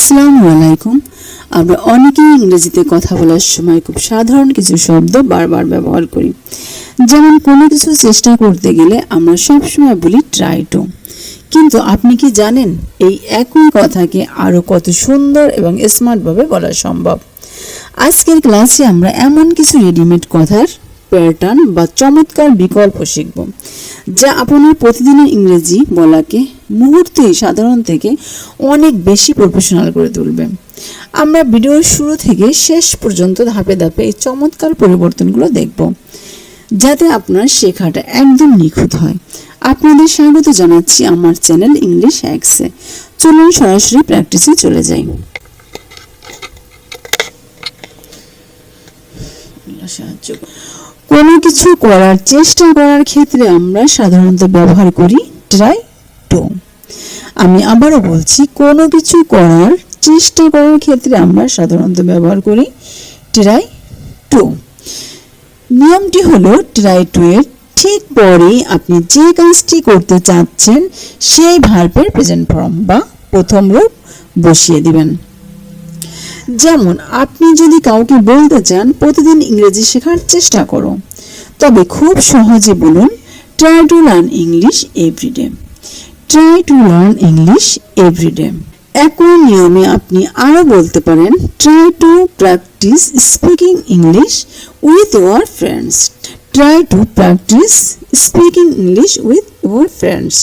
আসসালামু আলাইকুম। আমরা অনেকেই ইংরেজিতে কথা বলার সময় খুব সাধারণ কিছু শব্দ বারবার ব্যবহার করি। যেমন কোনো কিছু চেষ্টা করতে গেলে আমরা সবসময় বলি ট্রাই টু। কিন্তু আপনি কি জানেন এই একই কথাকে আরও কত সুন্দর এবং স্মার্টভাবে বলা সম্ভব? আজকের ক্লাসে আমরা এমন কিছু রেডিমেড কথার প্যাটার্ন বা চমৎকার বিকল্প শিখব, যা আপনার প্রতিদিনের ইংরেজি বলাকে মুহূর্তেই সাধারণ থেকে অনেক বেশি প্রফেশনাল করে তুলবে। আমরা ভিডিওর শুরু থেকে শেষ পর্যন্ত ধাপে ধাপে এই চমৎকার পরিবর্তনগুলো দেখব, যাতে আপনার শেখাটা একদম নিখুঁত হয়। আপনাদের স্বাগত জানাচ্ছি আমার চ্যানেল ইংলিশ হ্যাক্সে। চলুন সরাসরি প্র্যাকটিসে চলে যাই। কোনো কিছু করার চেষ্টা করার ক্ষেত্রে আমরা সাধারণত ব্যবহার করি ট্রাই টু। আমি আবারও বলছি, কোনো কিছু করার চেষ্টা করার ক্ষেত্রে আমরা সাধারণত ব্যবহার করি ট্রাই টু। নিয়মটি হলো ট্রাই টু এর ঠিক পরেই আপনি যে কাজটি করতে চাচ্ছেন সেই ভার্বের প্রেজেন্ট ফর্ম বা প্রথম রূপ বসিয়ে দিবেন। যেমন আপনি যদি কাউকে বলতে চান প্রতিদিন ইংরেজি শেখার চেষ্টা করো, তবে খুব সহজে বলুন try to learn English everyday. Try to learn English everyday. একই নিয়মে আপনি আরও বলতে পারেন try to practice speaking English with your friends. Try to practice speaking English with your friends,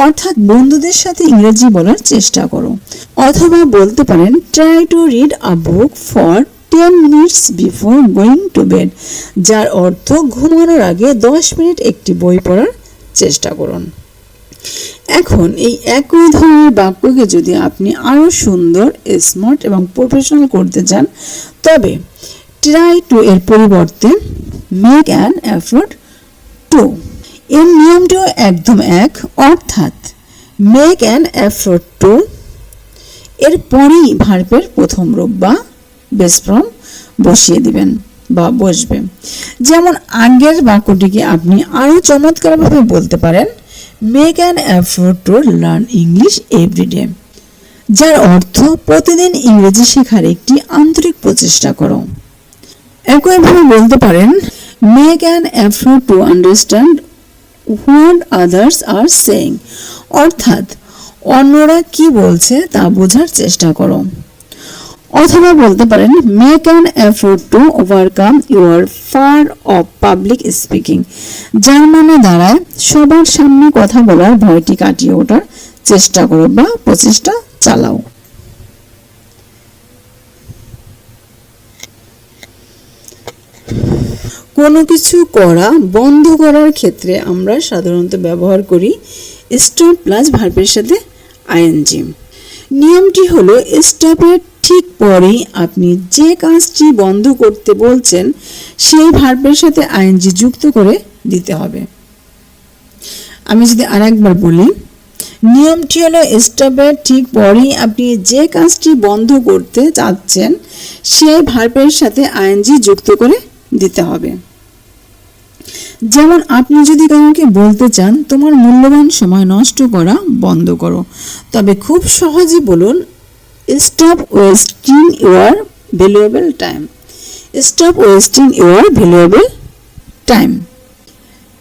অর্থাৎ বন্ধুদের সাথে ইংরেজি বলার চেষ্টা করো। অথবা বলতে পারেন try to read a book for 10 minutes before going to bed, যার অর্থ ঘুমানোর আগে 10 মিনিট একটি বই পড়ার চেষ্টা করুন। এখন এই একই ধরনের বাক্যকে যদি আপনি আরও সুন্দর, স্মার্ট এবং প্রফেশনাল করতে চান, তবে ট্রাই টু এর পরিবর্তে মেক অ্যান এফোর্ট টু। এর নিয়মটিও একদম এক, অর্থাৎ মেক অ্যান এফোর্ট টু এর পরেই ভার্বের প্রথম রূপ বা বেস ফর্ম বসিয়ে দিবেন বা বসবে। যেমন আগের বাক্যটিকে আপনি আরও চমৎকারভাবে বলতে পারেন make an effort to learn English everyday, যার অর্থ প্রতিদিন ইংরেজি শেখার একটি আন্তরিক প্রচেষ্টা করো। একইভাবে বলতে পারেন make an effort to understand what others are saying, অর্থাৎ অন্যরা কি বলছে তা বোঝার চেষ্টা করো। অথবা বলতে পারেন make an effort to overcome your fear of public speaking, যার মানে দাঁড়ায় সবার সামনে কথা বলার ভয়টি কাটিয়ে ওঠার চেষ্টা করো বা প্রচেষ্টা চালাও। কোনো কিছু করা বন্ধ করার ক্ষেত্রে আমরা সাধারণত ব্যবহার করি স্টপ প্লাস ভার্বের সাথে আইএনজি। নিয়মটি হলো স্টপের ঠিক পরেই আপনি যে কাজটি বন্ধ করতে বলছেন সেই ভার্বের সাথে আইএনজি যুক্ত করে দিতে হবে। আমি যদি আরেকবার বলি, নিয়মটি হলো স্টপের ঠিক পরেই আপনি যে কাজটি বন্ধ করতে চাচ্ছেন সেই ভার্বের সাথে আইএনজি যুক্ত করে দিতে হবে। যেমন আপনি যদি কাউকে বলতে চান তোমার মূল্যবান সময় নষ্ট করা বন্ধ করো, তবে খুব সহজে বলুন stop wasting your valuable time. Stop wasting your valuable time.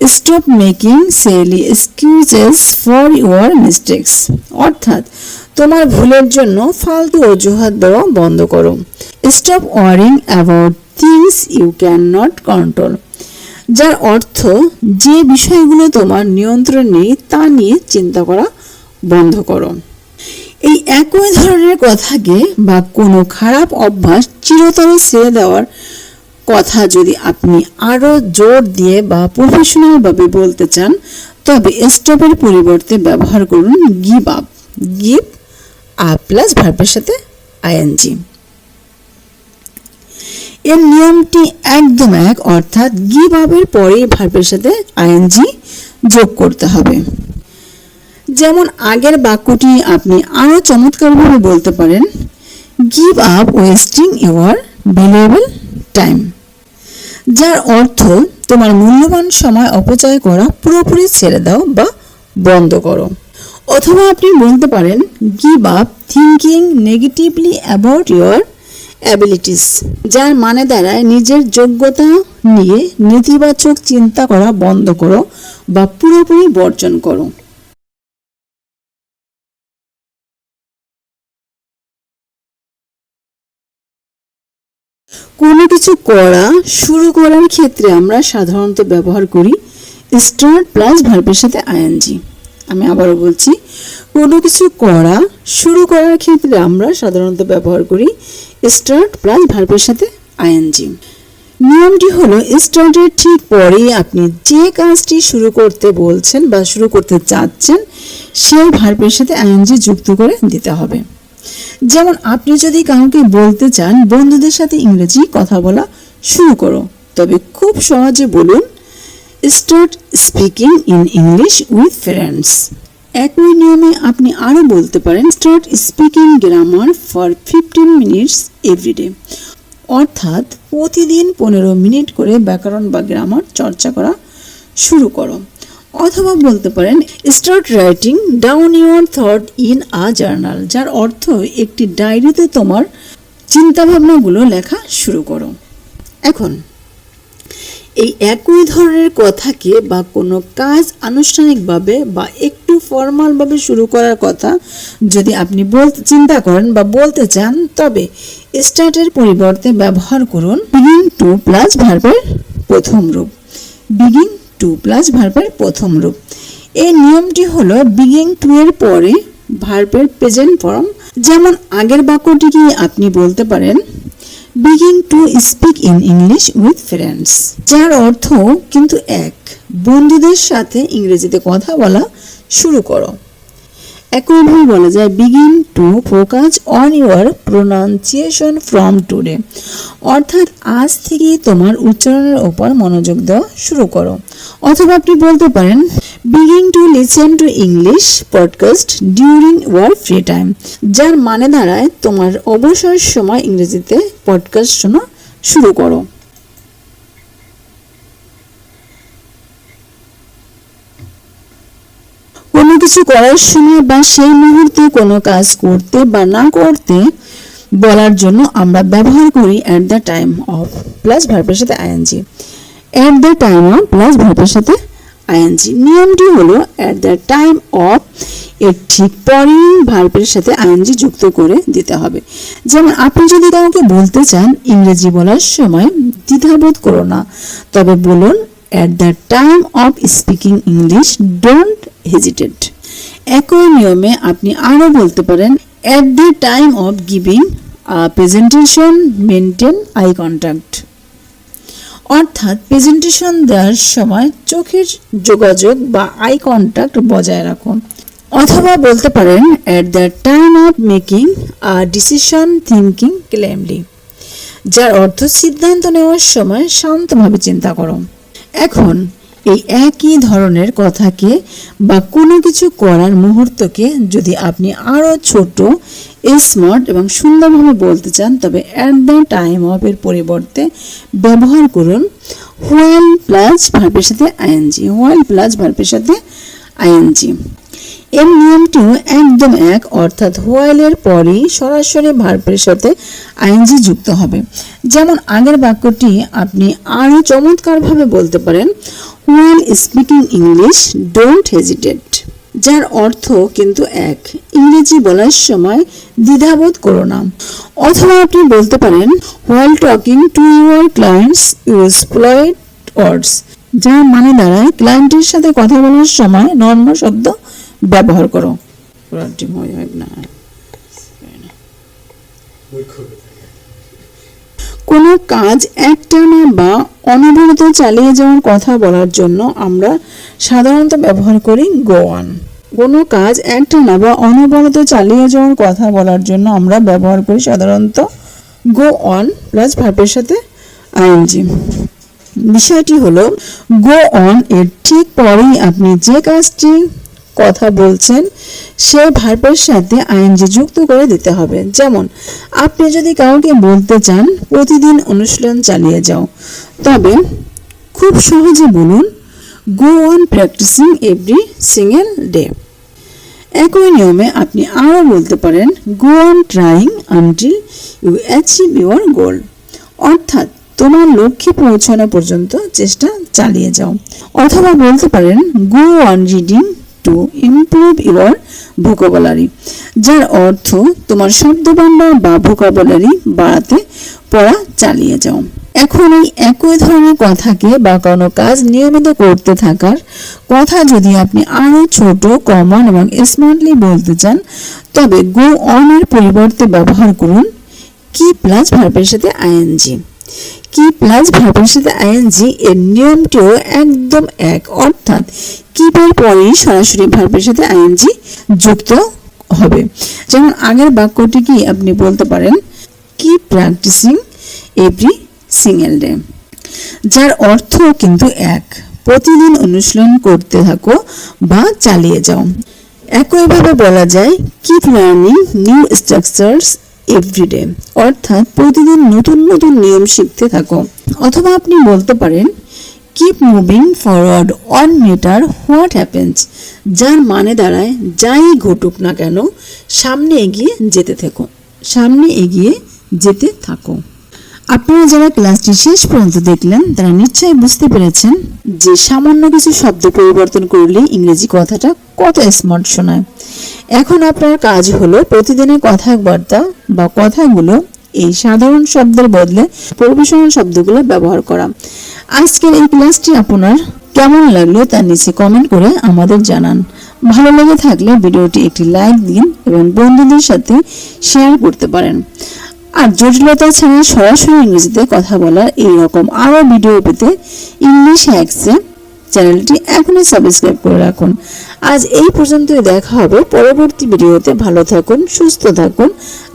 Stop making silly excuses for your mistakes, অর্থাৎ তোমার ভুলের জন্য ফালতু অজুহাত দেওয়া বন্ধ করো। Stop worrying about things you can not control, যার অর্থ যে বিষয়গুলো তোমার নিয়ন্ত্রণ নেই তা নিয়ে চিন্তা করা বন্ধ করো। এই একই ধরনের কথাকে বা কোনো খারাপ অভ্যাস চিরতরে ছেড়ে দেওয়ার কথা যদি আপনি আরও জোর দিয়ে বা প্রফেশনালভাবে বলতে চান, তবে স্টপের পরিবর্তে ব্যবহার করুন give up. Give up plus ভার্বের সাথে আইএনজি। এর নিয়মটি একদম এক, অর্থাৎ গিভ আপের পরে ভার্বের সাথে আইএনজি যোগ করতে হবে। যেমন আগের বাক্যটি আপনি আরও চমৎকারভাবে বলতে পারেন give up wasting your valuable time, যার অর্থ তোমার মূল্যবান সময় অপচয় করা পুরোপুরি ছেড়ে দাও বা বন্ধ করো। অথবা আপনি বলতে পারেন give up thinking negatively about your abilities, যার মানে দাঁড়ায় নিজের যোগ্যতা নিয়ে নেতিবাচক চিন্তা করা বন্ধ করো বা পুরোপুরি বর্জন করো। কোনো কিছু করা শুরু করার ক্ষেত্রে আমরা সাধারণত ব্যবহার করি স্টার্ট প্লাস ভার্বের সাথে আইএনজি। আমি আবারও বলছি, কোনো কিছু করা শুরু করার ক্ষেত্রে আমরা সাধারণত ব্যবহার করি স্টার্ট প্লাস ভার্বের সাথে আইএনজি। নিয়মটি হলো স্টার্টের ঠিক পরেই আপনি যে কাজটি শুরু করতে বলছেন বা শুরু করতে চাচ্ছেন সেই ভার্বের সাথে আইএনজি যুক্ত করে দিতে হবে। যেমন আপনি যদি কাউকে বলতে চান বন্ধুদের সাথে ইংরেজি কথা বলা শুরু করো, তবে খুব সহজে বলুন start speaking in English with friends. একই নিয়মে আপনি আরও বলতে পারেন start speaking grammar for 15 minutes everyday, অর্থাৎ প্রতিদিন 15 মিনিট করে ব্যাকরণ বা গ্রামার চর্চা করা শুরু করো। অথবা বলতে পারেন start writing down your thought in a journal, যার অর্থ একটি ডায়েরিতে তোমার চিন্তাভাবনাগুলো লেখা শুরু করো। এখন এই একই ধরনের কথাকে বা কোনো কাজ আনুষ্ঠানিকভাবে বা একটু ফর্মালভাবে শুরু করার কথা যদি আপনি চিন্তা করেন বা বলতে চান, তবে স্টার্টের পরিবর্তে ব্যবহার করুন বিগিং টু প্লাস ভার্বের প্রথম রূপ। বিগিং টু প্লাস ভার্বের প্রথম রূপ। এই নিয়মটি হলো বিগিং টু এর পরে ভার্বের প্রেজেন্ট ফর্ম। যেমন আগের বাক্যটিকে আপনি বলতে পারেন begin to speak in English with friends, যার অর্থ কিন্তু এক, বন্ধুদের সাথে ইংরেজিতে কথা বলা শুরু করো। একইভাবে বলা যায় begin to focus on your pronunciation from today, অর্থাৎ আজ থেকে তোমার উচ্চারণের ওপর মনোযোগ দেওয়া শুরু করো। অথবা আপনি বলতে পারেন begin to listen to English podcast during your free time, যার মানে দাঁড়ায় তোমার অবসর সময় ইংরেজিতে পডকাস্ট শোনা শুরু করো। কোনো কিছু করার সময় বা সেই মুহূর্তে কোনো কাজ করতে বা না করতে বলার জন্য আমরা ব্যবহার করি at the time of plus ভার্বের সাথে ING. At the time of plus ভার্বের সাথে আইএনজি। নিয়মটি হলো অ্যাট দ্য টাইম অফ এর ঠিক পরেই ভার্বের সাথে আইএনজি যুক্ত করে দিতে হবে। যেমন আপনি যদি কাউকে বলতে চান ইংরেজি বলার সময় দ্বিধাবোধ করো না, তবে বলুন at the time of speaking English don't hesitate। একই নিয়মে আপনি আরও বলতে পারেন at the time of giving a presentation maintain eye contact, অর্থাৎ প্রেজেন্টেশন দেওয়ার সময় চোখের যোগাযোগ বা আই কন্ট্যাক্ট বজায় রাখুন। অথবা বলতে পারেন at the time of making a decision thinking calmly, যার অর্থ সিদ্ধান্ত নেওয়ার সময় শান্তভাবে চিন্তা করো। এখন এই একই ধরনের কথাকে বা কোনো কিছু করার মুহূর্তকে যদি আপনি আরও ছোট, স্মার্ট এবং সুন্দরভাবে বলতে চান, তবে অ্যাট দ্য টাইম অফ এর পরিবর্তে ব্যবহার করুন হোয়াইল প্লাস ভার্বের সাথে আইএনজি। হোয়াইল প্লাস ভার্বের সাথে আইএনজি। এর নিয়মটিও একদম এক, অর্থাৎ হোয়াইলের পরেই সরাসরি ভার্বের সাথে আইএনজি যুক্ত হবে। যেমন আগের বাক্যটি আপনি আরও চমৎকারভাবে বলতে পারেন while speaking English don't hesitate, যার অর্থ কিন্তু এক, ইংরেজি বলার সময় দ্বিধাবোধ করো না। অথবা আপনি বলতে পারেন while talking to your clients use polite words, যার মানে দাঁড়ায় ক্লায়েন্টের সাথে কথা বলার সময় নর্মাল শব্দ ব্যবহার করো। কোনো কাজ একটানা বা অনবরত চালিয়ে যাওয়ার কথা বলার জন্য আমরা সাধারণত ব্যবহার করি গো অন। কোনো কাজ একটানা বা অনবরত চালিয়ে যাওয়ার কথা বলার জন্য আমরা ব্যবহার করি সাধারণত গো অন প্লাস ভার্বের সাথে আইএনজি। বিষয়টি হলো গো অন এর ঠিক পরেই আপনি যে কাজটি কথা বলছেন সেই ভার্বের সাথে আইএনজি যুক্ত করে দিতে হবে। যেমন আপনি যদি কাউকে বলতে চান প্রতিদিন অনুশীলন চালিয়ে যাও, তবে খুব সহজে বলুন go on practicing every single day. একই নিয়মে আপনি আরও বলতে পারেন go on trying until you achieve your goal, অর্থাৎ তোমার লক্ষ্যে পৌঁছানো পর্যন্ত চেষ্টা চালিয়ে যাও। অথবা বলতে পারেন go on reading to improve your vocabulary, যার অর্থ তোমার শব্দভাণ্ডার বা ভোকাবুলারি বাড়াতে পড়া চালিয়ে যাও। এখন এই একই ধরনের কথাকে বা কোনো কাজ নিয়মিত করতে থাকার কথা যদি আপনি আরো ছোট, কমন এবং স্মার্টলি বলতে চান, তবে গো অন এর পরিবর্তে ব্যবহার করুন কি প্লাস ভার্বের সাথে আইএনজি। কি প্লাস ভার্বের সাথে আইএনজি এর নিয়মটিও একদম এক, অর্থাৎ কিপের পরেই সরাসরি ভার্বের সাথে আইএনজি যুক্ত হবে। যেমন আগের বাক্যটি কি আপনি বলতে পারেন keep practicing every single day, যার অর্থ কিন্তু এক, প্রতিদিন অনুশীলন করতে থাকো বা চালিয়ে যাও। একইভাবে বলা যায় keep learning new structures everyday, অর্থাৎ প্রতিদিন নতুন নতুন নিয়ম শিখতে থাকো। অথবা আপনি বলতে পারেন keep moving forward on matter what happens, যার মানে দাঁড়ায় যাই ঘটুক না কেন সামনে এগিয়ে যেতে থাকো, সামনে এগিয়ে যেতে থাকো। আপনারা যারা ক্লাসটি শেষ পর্যন্ত দেখলেন তারা নিশ্চয়ই বুঝতে পেরেছেন যে সামান্য কিছু শব্দ পরিবর্তন করলে ইংরেজি কথাটা কত স্মার্ট শোনায়। এখন আপনার কাজ হলো প্রতিদিনের কথাবার্তা বা কথাগুলো এই সাধারণ শব্দের বদলে প্রফেশনাল শব্দগুলো ব্যবহার করা। আজকের এই ক্লাসটি আপনার কেমন লাগলো তার নিচে কমেন্ট করে আমাদের জানান। ভালো লেগে থাকলে ভিডিওটি একটি লাইক দিন এবং বন্ধুদের সাথে শেয়ার করতে পারেন। আর জটিলতা ছাড়া সরাসরি ইংরেজিতে কথা বলার এইরকম আরো ভিডিও পেতে ইংলিশ হ্যাকসে চ্যানেলটি এখনই সাবস্ক্রাইব করে রাখুন। আজ এই পর্যন্তই, দেখা হবে পরবর্তী ভিডিওতে। ভালো থাকুন, সুস্থ থাকুন,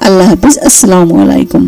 আল্লাহ হাফিজ, আসসালামু আলাইকুম।